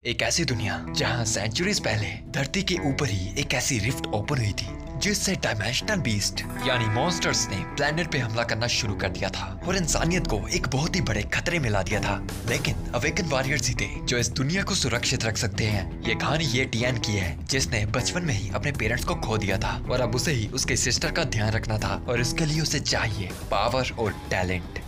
एक ऐसी दुनिया जहां सेंचुरीज पहले धरती के ऊपर ही एक ऐसी रिफ्ट ओपन हुई थी जिससे डायमेंशनल बीस्ट यानी मॉन्स्टर्स ने प्लेनेट पे हमला करना शुरू कर दिया था और इंसानियत को एक बहुत ही बड़े खतरे में ला दिया था। लेकिन अवेकन वॉरियर्स ही थे जो इस दुनिया को सुरक्षित रख सकते हैं। ये कहानी ये टियान की है जिसने बचपन में ही अपने पेरेंट्स को खो दिया था और अब उसे ही उसके सिस्टर का ध्यान रखना था और इसके लिए उसे चाहिए पावर और टैलेंट।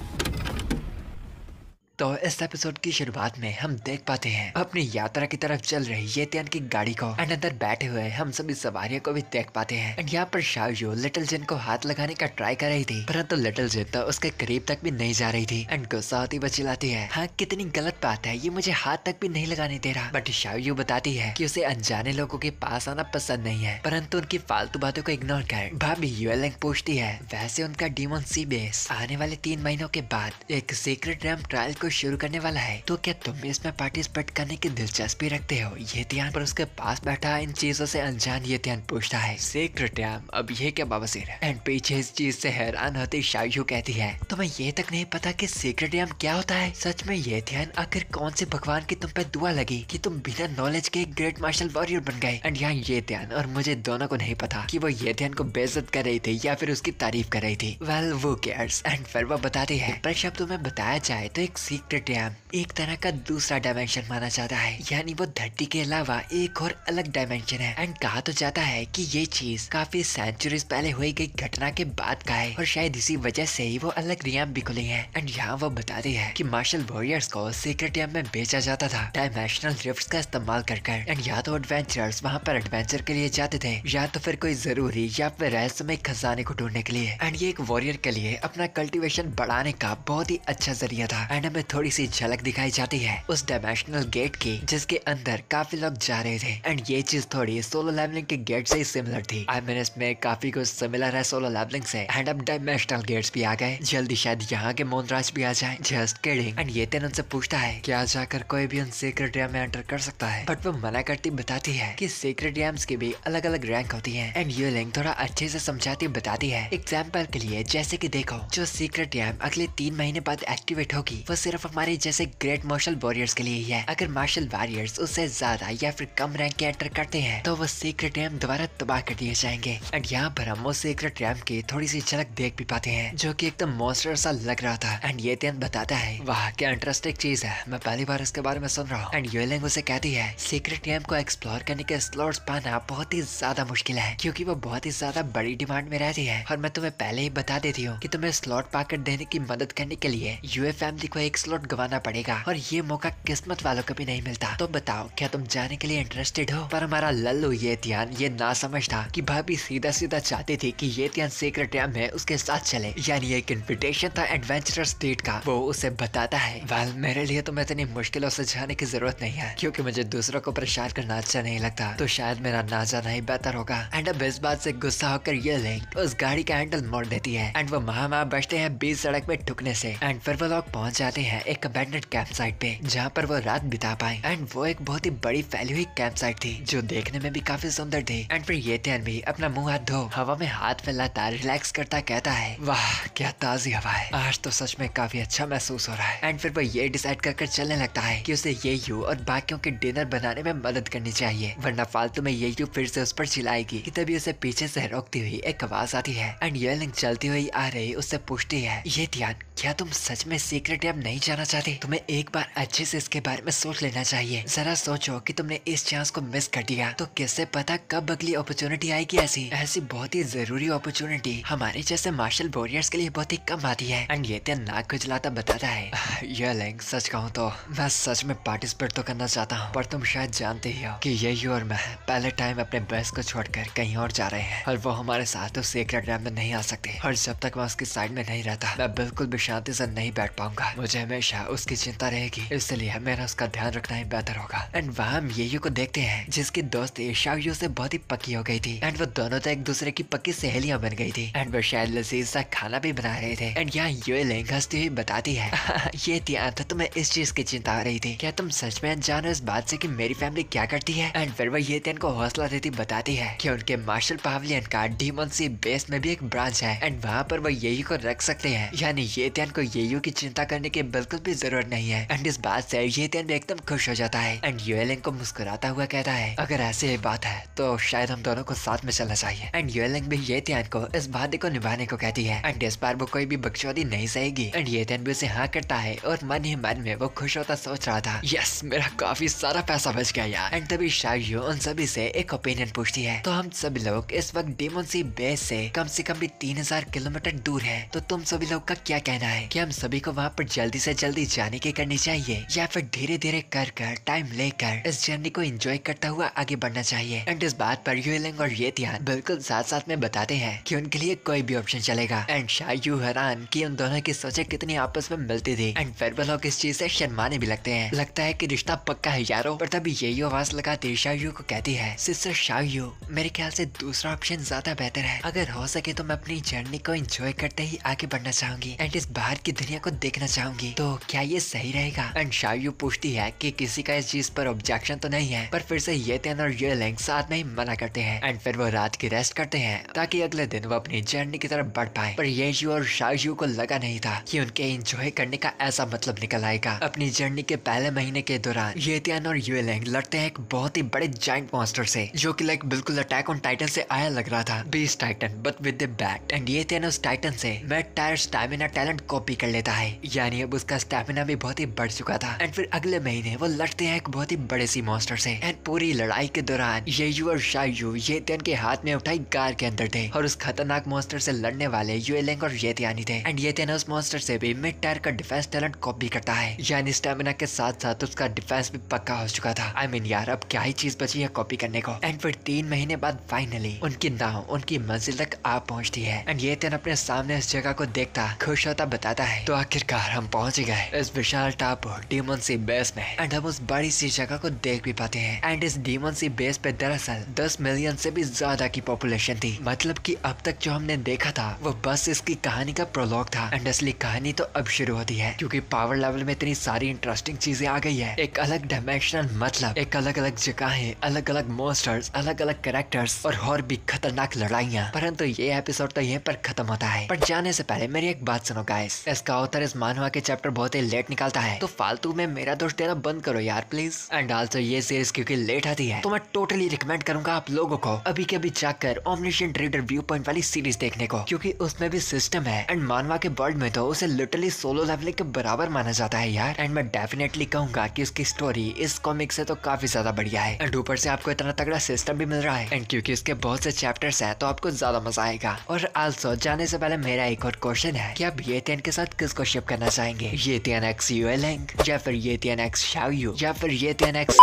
तो इस एपिसोड की शुरुआत में हम देख पाते हैं अपनी यात्रा की तरफ चल रही ये तियान की गाड़ी को एंड अंदर बैठे हुए हम सभी सवारियों को भी देख पाते हैं। एंड यहाँ पर शाओजू लिटिल जिन को हाथ लगाने का ट्राई कर रही थी परंतु लिटिल जिन तो उसके करीब तक भी नहीं जा रही थी एंड गुस्सा होती हुई चिल्लाती है, हाँ कितनी गलत बात है, ये मुझे हाथ तक भी नहीं लगाने दे रहा। बट शाओजू बताती है कि उसे अनजाने लोगों के पास आना पसंद नहीं है परंतु उनकी फालतू बातों को इग्नोर कर भाभी युएलिंग पूछती है, वैसे उनका डीमन सी बेस आने वाले 3 महीनों के बाद एक सीक्रेट रैम ट्रायल को शुरू करने वाला है, तो क्या तुम भी इसमें पार्टिसिपेट करने की दिलचस्पी रखते हो? ये तियान पर उसके पास बैठा इन चीजों से अनजान ये तियान पूछता है, सीक्रेट रैम अब ये क्या बवासीर है? एंड पीछे इस चीज से हैरान होती शाओजू कहती है, तुम्हें ये तक नहीं पता कि सीक्रेट रैम क्या होता है? सच में ये तियान आखिर कौन से भगवान की तुम पे दुआ लगी कि तुम बिना नॉलेज के एक ग्रेट मार्शल वॉरियर बन गए? एंड यहाँ ये तियान और मुझे दोनों को नहीं पता कि वो ये तियान को बेइज्जत कर रही थी या फिर उसकी तारीफ कर रही थी। वेल वो केयर्स। एंड फिर वो बताती है, पर शब्द तुम्हें बताया जाए तो एक सीक्रेट रैम एक तरह का दूसरा डायमेंशन माना जाता है, यानी वो धरती के अलावा एक और अलग डायमेंशन है। एंड कहा तो जाता है कि ये चीज काफी सेंचुरीज पहले हुई गई घटना के बाद का है और शायद इसी वजह से ही वो अलग रियाम भी खुली है। एंड यहाँ वो बताती है कि मार्शल वॉरियर्स को सीक्रेट रियाम में बेचा जाता था डायमेंशनल रिफ्ट्स का इस्तेमाल कर। एंड या तो एडवेंचरर्स वहाँ पर एडवेंचर के लिए जाते थे या तो फिर कोई जरूरी या फिर रहस्यमय खजाने को ढूंढने के लिए। एंड ये एक वॉरियर के लिए अपना कल्टीवेशन बढ़ाने का बहुत ही अच्छा जरिया था। एंड हमें थोड़ी सी झलक दिखाई जाती है उस डायमेंशनल गेट की जिसके अंदर काफी लोग जा रहे थे। एंड ये चीज थोड़ी सोलो लेवलिंग के गेट से ही सिमिलर थी। आई मीन इसमें काफी कुछ सिमिलर है सोलो लेवलिंग से। एंड अब डायमेंशनल गेट्स भी आ गए, जल्दी शायद यहाँ के मोनराज भी आ जाए। Just kidding. एंड ये तेन उनसे पूछता है क्या जाकर कोई भी उन सीक्रेट रैम में एंटर कर सकता है, बट वो मना करती बताती है कि सीक्रेट रैम्स की भी अलग अलग रैंक होती है। एंड युएलिंग थोड़ा अच्छे से समझाती बताती है, एग्जाम्पल के लिए जैसे की देखो जो सीक्रेट रैम अगले 3 महीने बाद एक्टिवेट होगी वो सिर्फ हमारे जैसे ग्रेट मार्शल वॉरियर्स के लिए ही है। अगर मार्शल वॉरियर्स उससे ज्यादा या फिर कम रैंक के एंटर करते हैं तो वो सीक्रेट रैम दोबारा तबाह कर दिए जाएंगे। एंड यहाँ पर हम वो सीक्रेट रैम की थोड़ी सी झलक देख भी पाते हैं जो कि एकदम मॉन्स्टर सा लग रहा था। एंड ये तियान बताता है, वाह क्या इंटरेस्टिंग चीज है, मैं पहली बार इसके बारे में सुन रहा हूँ। एंड युएलिंग उसे कहती है, सीक्रेट रैम को एक्सप्लोर करने के स्लॉट्स पाना बहुत ही ज्यादा मुश्किल है क्योंकि वो बहुत ही ज्यादा बड़ी डिमांड में रहती है। और मैं तुम्हें पहले ही बता देती हूँ कि तुम्हें स्लॉट पाकर देने की मदद करने के लिए यूए फैमिली को एक स्लॉट गंवाना पड़ेगा और ये मौका किस्मत वालों को भी नहीं मिलता। तो बताओ क्या तुम जाने के लिए इंटरेस्टेड हो? पर हमारा लल्लू ये तियान ये ना समझ था कि भाभी सीधा सीधा चाहती थी कि ये तियान सीक्रेट रैम में उसके साथ चले, यानी एक इन्विटेशन था एडवेंचरस डेट का। वो उसे बताता है, वेल मेरे लिए तो मैं इतनी मुश्किलों से जाने की जरूरत नहीं है क्योंकि मुझे दूसरों को परेशान करना अच्छा नहीं लगता, तो शायद मेरा ना जाना ही बेहतर होगा। एंड अब इस बात से गुस्सा होकर ये लिंक उस गाड़ी का हैंडल मोड़ देती है एंड वो महा बचते हैं बीच सड़क में ठुकने से। एंड फिर वो लोग पहुंच जाते हैं एक अबैंडन्ड कैंप साइट पे जहाँ पर वो रात बिता पाए। एंड वो एक बहुत ही बड़ी फैली हुई कैंप साइट थी जो देखने में भी काफी सुंदर थी। एंड फिर ये तियान भी अपना मुंह हाथ धो हवा में हाथ फैलाता रिलैक्स करता कहता है, वाह क्या ताजी हवा है, आज तो सच में काफी अच्छा महसूस हो रहा है। एंड फिर वो ये डिसाइड कर चलने लगता है कि उसे ये यू और बाकियों के डिनर बनाने में मदद करनी चाहिए वरना फालतू में ये यू फिर से उस पर चिल्लाएगी। कि तभी उसे पीछे से रोकती हुई एक आवाज आती है एंड युएलिंग चलती हुई आ रही उससे पूछती है, ये तियान क्या तुम सच में सीक्रेट रैम नहीं जाना चाहते? तुम्हें एक बार अच्छे से इसके बारे में सोच लेना चाहिए। जरा सोचो कि तुमने इस चांस को मिस कर दिया तो किससे पता कब अगली अपॉर्चुनिटी आएगी। ऐसी बहुत ही जरूरी अपॉर्चुनिटी हमारे जैसे मार्शल वॉरियर्स के लिए बहुत ही कम आती है। एंड ये तियान नाक खुजलाता बताता है, युएलिंग सच कहूँ तो मैं सच में पार्टिसिपेट तो करना चाहता हूँ पर तुम शायद जानते ही हो कि ये यू और मैं पहले टाइम अपने बेस को छोड़कर कहीं और जा रहे हैं और वो हमारे साथ तो सीक्रेट रैम में नहीं आ सकते। और जब तक मैं उसकी साइड में नहीं रहता मैं बिल्कुल भी शांति से नहीं बैठ पाऊंगा, मुझे हमेशा उसकी चिंता रहेगी, इसलिए मेरा उसका ध्यान रखना ही बेहतर होगा। एंड वहाँ हम येयू को देखते हैं जिसकी दोस्ती शाओयू से बहुत ही पक्की हो गई थी। एंड वो दोनों तो एक दूसरे की पक्की सहेलियां बन गई थी। एंड वो शायद लजीज सा खाना भी बना रहे थे। एंड यहाँ युएलिंग हंसती हुई बताती है, ये तियान तो तुम्हें इस चीज की चिंता हो रही थी, क्या तुम सच में अनजान हो इस बात से कि मेरी फैमिली क्या करती है? एंड फिर वो ये तियान को हौसला देती बताती है कि उनके मार्शल पावलियन का डीमन सी बेस में भी एक ब्रांच है एंड वहाँ पर वो येयू को रख सकते हैं, यानी ये येतियान को येयू की चिंता करने की बिल्कुल भी जरूरत नहीं है। एंड इस बात से येतियान भी एकदम खुश हो जाता है एंड युएलिंग को मुस्कुराता हुआ कहता है अगर ऐसी ही बात है तो शायद हम दोनों को साथ में चलना चाहिए। एंड युएलिंग भी येतियान को इस वादे को निभाने को कहती है एंड इस बार वो कोई भी बकचोदी नहीं सहेगी। एंड येतियान भी उसे हाँ करता है और मन ही मन में वो खुश होता सोच रहा था यस मेरा काफी सारा पैसा बच गया यार। एंड तभी शायू उन सभी से एक ओपिनियन पूछती है तो हम सभी लोग इस वक्त डेमन सी बेस से कम भी 3000 किलोमीटर दूर है, तो तुम सभी लोग का क्या कहना है कि हम सभी को वहाँ पर जल्दी से जल्दी जाने की करनी चाहिए या फिर धीरे धीरे कर टाइम लेकर इस जर्नी को एंजॉय करता हुआ आगे बढ़ना चाहिए। एंड इस बात पर युएलिंग और येतियान बिल्कुल साथ साथ में बताते हैं कि उनके लिए कोई भी ऑप्शन चलेगा। एंड शायू हैरान कि उन दोनों की सोचें कितनी आपस में मिलती थी एंड फिर वो लोग इस चीज से शर्माने भी लगते हैं। लगता है कि रिश्ता पक्का है यारो। पर तभी यही आवाज लगाती शायू को कहती है सिस्टर शायू मेरे ख्याल से दूसरा ऑप्शन ज्यादा बेहतर है। अगर हो सके तो मैं अपनी जर्नी को एंजॉय करते ही आगे बढ़ना चाहूंगी एंड इस बाहर की दुनिया को देखना चाहूंगी, तो क्या ये सही रहेगा? एंड शायू पूछती है कि किसी का इस चीज पर ऑब्जेक्शन तो नहीं है, पर फिर से येतियान और युएलिंग साथ में ही मना करते हैं एंड फिर वो रात की रेस्ट करते हैं ताकि अगले दिन वो अपनी जर्नी की तरफ बढ़ पाए। पर येयू और शायू को लगा नहीं था कि उनके एंजॉय करने का ऐसा मतलब निकल आएगा। अपनी जर्नी के पहले महीने के दौरान येतियान और युएलिंग लड़ते हैं एक बहुत ही बड़े जाइंट मॉन्स्टर से जो कि लाइक बिल्कुल अटैक ऑन टाइटन से आया लग रहा था, beast titan but with the bat. And येतियान उस टाइटन से मैट टायर स्टैमिना टैलेंट कॉपी कर लेता है, यानी अब उसका स्टैमिना भी बहुत ही बढ़ चुका था। एंड फिर अगले महीने वो लड़ते हैं एक बहुत ही बड़े सी मॉन्स्टर से एंड पूरी लड़ाई के दौरान येयू और शायू येतियान के हाथ में उठाई कार के अंदर थे और उस खतरनाक मॉन्स्टर से लड़ने वाले युएलिंग और येतियान ही थे। एंड येतियान उस मॉन्स्टर से भी मिड टायर का डिफेंस टैलेंट कॉपी करता है, यानी स्टैमिना के साथ साथ उसका डिफेंस भी पक्का हो चुका था। आई मीन यार अब क्या ही चीज बची है कॉपी करने को। एंड फिर 3 महीने बाद फाइनली उनकी नाव उनकी मंजिल तक आ पहुंचती है एंड येतियान अपने सामने इस जगह को देखता खुश होता बताता है तो आखिरकार हम पहुंच गए इस विशाल टापू डेमन सी बेस में। एंड हम उस बड़ी सी जगह को देख भी पाते हैं एंड इस डेमन सी बेस पे दरअसल 10 मिलियन से भी ज्यादा की पॉपुलेशन थी। मतलब कि अब तक जो हमने देखा था वो बस इसकी कहानी का प्रोलॉग था एंड असली कहानी तो अब शुरू होती है क्योंकि पावर लेवल में इतनी सारी इंटरेस्टिंग चीजें आ गई है। एक अलग डायमेंशनल मतलब एक अलग अलग जगहें, अलग अलग मॉन्स्टर्स, अलग अलग कैरेक्टर्स और भी खतरनाक लड़ाइयाँ। परंतु ये एपिसोड तो यहीं पर खत्म होता है। पर जाने से पहले मेरी एक बात सुनो गाइस, इसका ऑथर इस मानवा के चैप्टर बहुत ही लेट निकालता है तो फालतू में मेरा दोस्त देना बंद करो यार प्लीज। एंड आल्सो ये सीरीज क्योंकि लेट आती है तो मैं टोटली रिकमेंड करूंगा आप लोगों को अभी के अभी जाकर ओमनिशेंट रीडर व्यू पॉइंट वाली सीरीज देखने को, क्योंकि उसमें भी सिस्टम है एंड मानवा के वर्ल्ड में तो उसे लिटरली सोलो लेवलिंग के बराबर माना जाता है यार। एंड मैं डेफिनेटली कहूंगा कि उसकी स्टोरी इस कॉमिक से तो काफी ज्यादा बढ़िया है एंड ऊपर से आपको इतना तगड़ा सिस्टम भी मिल रहा है एंड क्योंकि इसके बहुत से चैप्टर्स हैं तो आपको ज्यादा मजा आएगा। और आल्सो जाने से पहले मेरा एक और क्वेश्चन है कि आप येतियान के साथ किसको शिप करना चाहेंगे, येतियान एक्स युएलिंग या फिर येतियान एक्स शायू या फिर येतियान एक्स।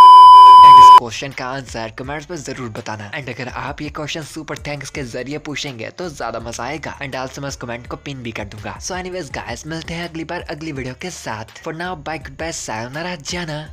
एंड इस क्वेश्चन का आंसर कमेंट्स में जरूर बताना एंड अगर आप ये क्वेश्चन सुपर थैंक्स के जरिए पूछेंगे तो ज्यादा मजा आएगा एंड आल्सो मैं इस कमेंट को पिन भी कर दूंगा। सो एनीवेज गाइस मिलते हैं अगली बार अगली वीडियो के साथ। For now bye good bye sayonara जाना।